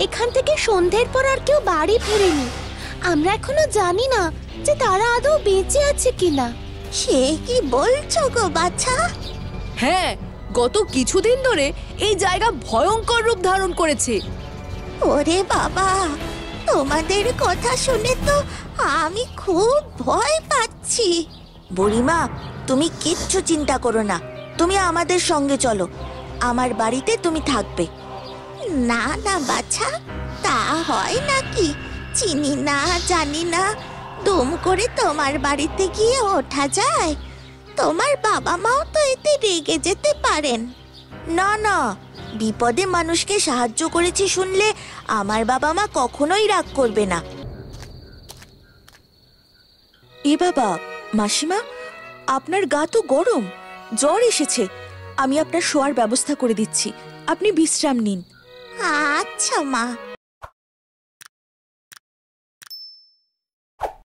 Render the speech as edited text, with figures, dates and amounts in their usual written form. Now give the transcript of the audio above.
এখান থেকে সন্ধ্যের পর আর কেউ বাড়ি ফেরেনি। আমরা এখনো জানি না যে তারা আদৌ বেঁচে আছে কিনা। সে কি বলছো গো বাছা? হ্যাঁ, গত কিছুদিন ধরে এই জায়গা ভয়ঙ্কর রূপ ধারণ করেছে। ওরে বাবা, তোমাদের কথা শুনে তো আমি খুব ভয় পাচ্ছি। বুড়িমা, তুমি কিচ্ছু চিন্তা করো না, তুমি আমাদের সঙ্গে চলো, আমার বাড়িতে তুমি থাকবে। না না বাছা, তা হয় নাকি? চিনি না জানি না দুম করে তোমার বাড়িতে গিয়ে ওঠা যায়? তোমার বাবা মাও তো এতে রেগে যেতে পারেন। না না, বিপদে মানুষকে সাহায্য করেছি শুনলে আমার বাবা মা কখনোই রাগ করবে না। এ বাবা, মাসিমা, আপনার গা তো গরম, জ্বর এসেছে। আমি আপনার শোয়ার ব্যবস্থা করে দিচ্ছি, আপনি বিশ্রাম নিন। আচ্ছা মা।